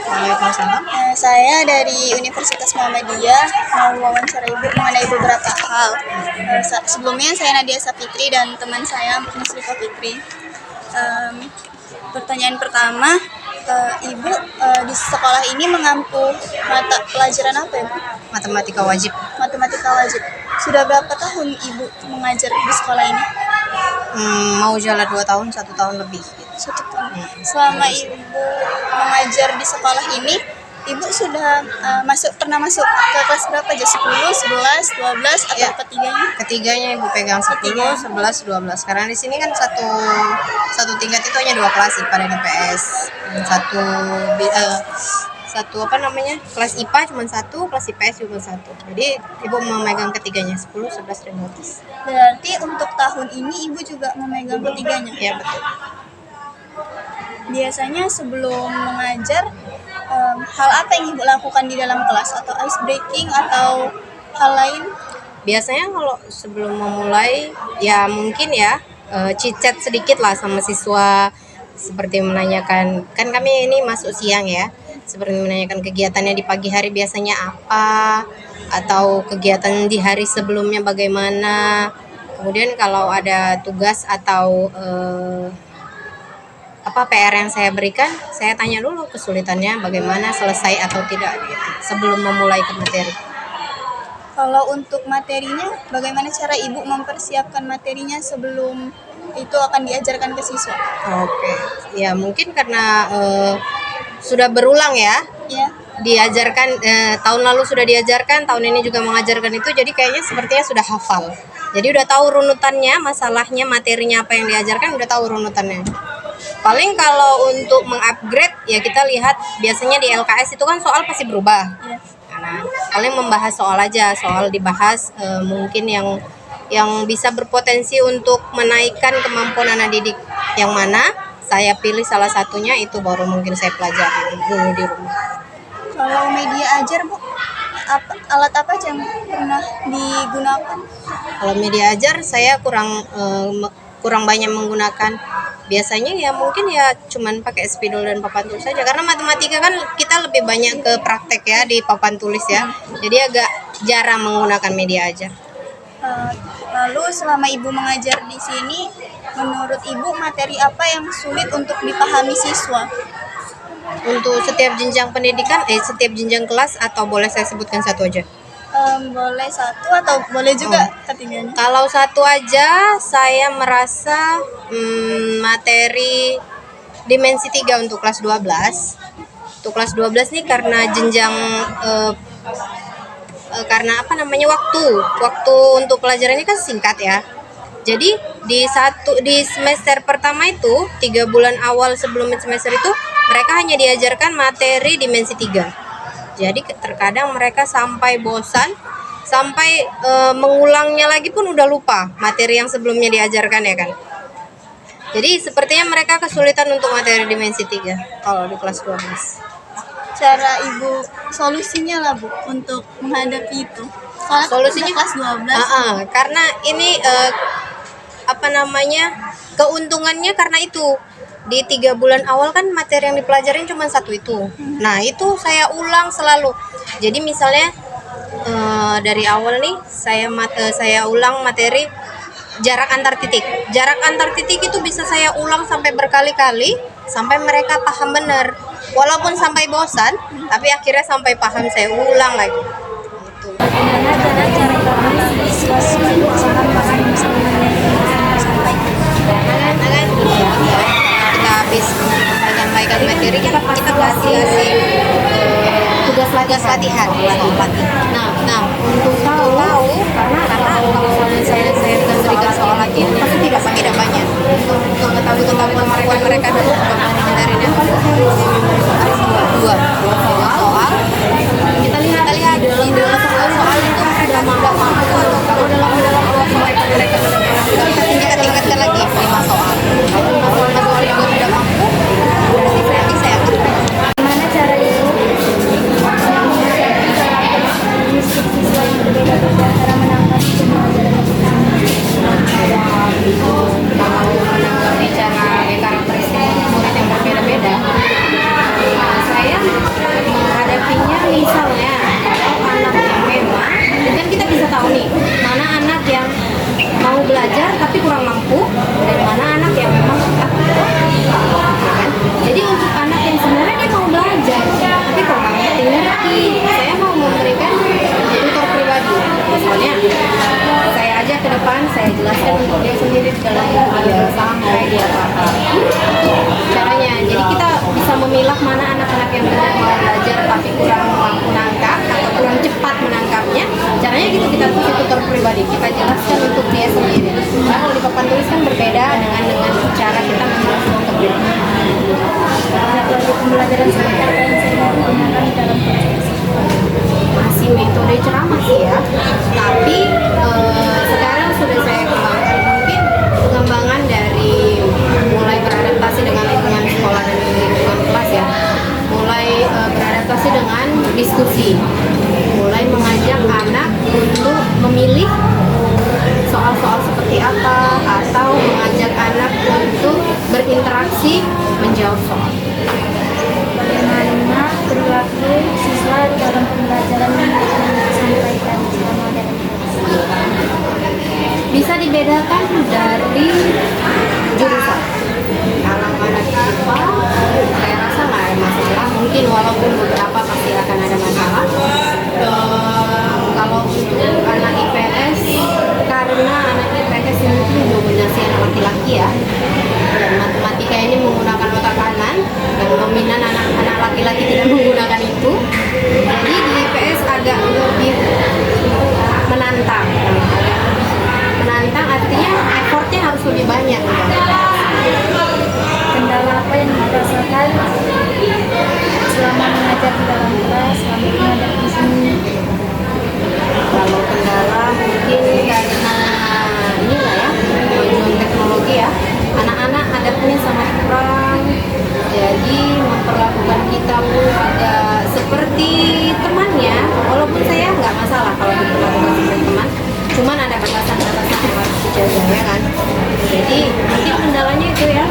Waalaikumsalam. Saya dari Universitas Muhammadiyah mau wawancara Ibu mengenai beberapa hal. Sebelumnya saya Nadia Sapitri dan teman saya Musrifah Fitri. Pertanyaan pertama, Ibu di sekolah ini mengampu mata pelajaran apa ya, Bu? Matematika wajib. Matematika wajib. Sudah berapa tahun Ibu mengajar di sekolah ini? Mau jalan 2 tahun, 1 tahun lebih. 1 tahun. Selama Ibu mengajar di sekolah ini, Ibu sudah pernah masuk ke kelas berapa aja? 10, 11, 12 atau Ya. ketiganya? Ketiganya Ibu pegang 10, 11, 12. Karena di sini kan satu tingkat itu hanya 2 kelas IPA dan IPS. Kelas IPA cuma 1, kelas IPS juga 1. Jadi Ibu memegang ketiganya 10, 11 dan 12. Berarti untuk tahun ini Ibu juga memegang ketiganya? Ya, betul. Biasanya sebelum mengajar, hal apa yang Ibu lakukan di dalam kelas? Atau ice breaking atau hal lain? Biasanya kalau sebelum memulai ya mungkin ya chit-chat sedikit lah sama siswa, seperti menanyakan, kan kami ini masuk siang ya, seperti menanyakan kegiatannya di pagi hari biasanya apa, atau kegiatan di hari sebelumnya bagaimana. Kemudian kalau ada tugas atau PR yang saya berikan, saya tanya dulu kesulitannya bagaimana, selesai atau tidak gitu, sebelum memulai ke materi. Kalau untuk materinya, bagaimana cara Ibu mempersiapkan materinya sebelum itu akan diajarkan ke siswa? Oke, ya mungkin karena sudah berulang ya, Ya, diajarkan tahun lalu sudah diajarkan, tahun ini juga mengajarkan itu, jadi kayaknya sepertinya sudah hafal. Jadi udah tahu runutannya, masalahnya, materinya apa yang diajarkan, udah tahu runutannya. Paling kalau untuk mengupgrade ya kita lihat biasanya di LKS itu kan soal pasti berubah. ya. Nah, paling membahas soal aja, soal dibahas mungkin yang bisa berpotensi untuk menaikkan kemampuan anak didik. Yang mana saya pilih salah satunya, itu baru mungkin saya pelajari dulu di rumah. Kalau media ajar, Bu, alat apa aja yang pernah digunakan? Kalau media ajar saya kurang banyak menggunakan. Biasanya ya mungkin ya cuman pakai spidol dan papan tulis saja, karena matematika kan kita lebih banyak ke praktek ya di papan tulis ya. Jadi agak jarang menggunakan media ajar. Lalu selama Ibu mengajar di sini, menurut Ibu materi apa yang sulit untuk dipahami siswa? Untuk setiap jenjang pendidikan, setiap jenjang kelas, atau boleh saya sebutkan satu aja? Boleh satu atau boleh juga ketiganya? Kalau satu aja, saya merasa materi dimensi 3 untuk kelas 12. Untuk kelas 12 nih karena jenjang waktu untuk pelajarannya kan singkat ya. Jadi di semester pertama itu 3 bulan awal sebelum semester itu mereka hanya diajarkan materi dimensi 3. Jadi terkadang mereka sampai bosan, sampai mengulangnya lagi pun udah lupa materi yang sebelumnya diajarkan ya kan. Jadi sepertinya mereka kesulitan untuk materi dimensi 3 kalau di kelas 12. Cara Ibu solusinya lah, Bu, untuk menghadapi itu? Soalnya Solusinya kelas 12. karena ini keuntungannya karena itu di 3 bulan awal kan materi yang dipelajarin cuma satu itu. Nah itu saya ulang selalu. Jadi misalnya dari awal nih saya ulang materi jarak antar titik. Jarak antar titik itu bisa saya ulang sampai berkali-kali sampai mereka paham benar. Walaupun sampai bosan, tapi akhirnya sampai paham, saya ulang lagi. Gitu. Bagaimana cara kami siswa sangat paham Kita habis menyampaikan materi, kita kasih tugas latihan. Nah, untuk tahu karena kalau saya berikan soal latihan pasti tidak banyak. Untuk mengetahui kemampuan mereka dulu dari dua soal. Kita lihat di dalam soal itu sudah mampu atau dalam mereka kita tingkatkan lagi 5 soal. Kalau 5 soal juga sudah mampu, berarti saya akan. Bagaimana cara Ibu siswa yang berbeda-beda cara menanggapi Kalau menanggapi cara karakteristik murid yang berbeda-beda, memilah mana anak-anak yang benar mau belajar tapi kurang mampu menangkap atau kurang cepat menangkapnya. Caranya gitu, kita tulis tutor pribadi, kita jelaskan untuk dia sendiri. Nah, kalau di papan tulis kan berbeda dengan cara kita menjelaskan untuk dia. Metode pembelajaran seperti apa yang saya gunakan dalam proses? Masih metode ceramah sih ya, tapi sekarang sudah saya kembangkan, mungkin pengembangan dari mulai beradaptasi dengan lingkungan sekolah dan lingkungan kelas ya, mulai beradaptasi dengan diskusi, mulai mengajak anak untuk memilih soal-soal seperti apa, atau mengajak anak untuk berinteraksi menjawab soal. Bagaimana perilaku siswa dalam pembelajaran yang disampaikan selama dalam Bisa dibedakan dari jurusan. Kalau anak IPA, saya rasa nggak ada masalah. Mungkin walaupun beberapa pasti akan ada masalah. Kalau untuk anak IPS, karena anak IPS ini dominasi anak laki-laki ya, dan matematika ini menggunakan otak kanan, dan dominan anak-anak laki-laki tidak menggunakan itu. Jadi di IPS agak lebih menantang. Menantang artinya effortnya harus lebih banyak. kendala apa yang dirasakan selama mengajar di dalam kelas, selama mengajar di sini? Kalau kendala mungkin karena inilah ya, kemajuan teknologi ya, anak-anak adabnya sangat kurang, jadi memperlakukan kita pun agak seperti temannya, walaupun saya nggak masalah kalau diperlakukan seperti teman, cuman ada batasan-batasan yang harus dijaga ya kan. Jadi mungkin kendalanya itu ya,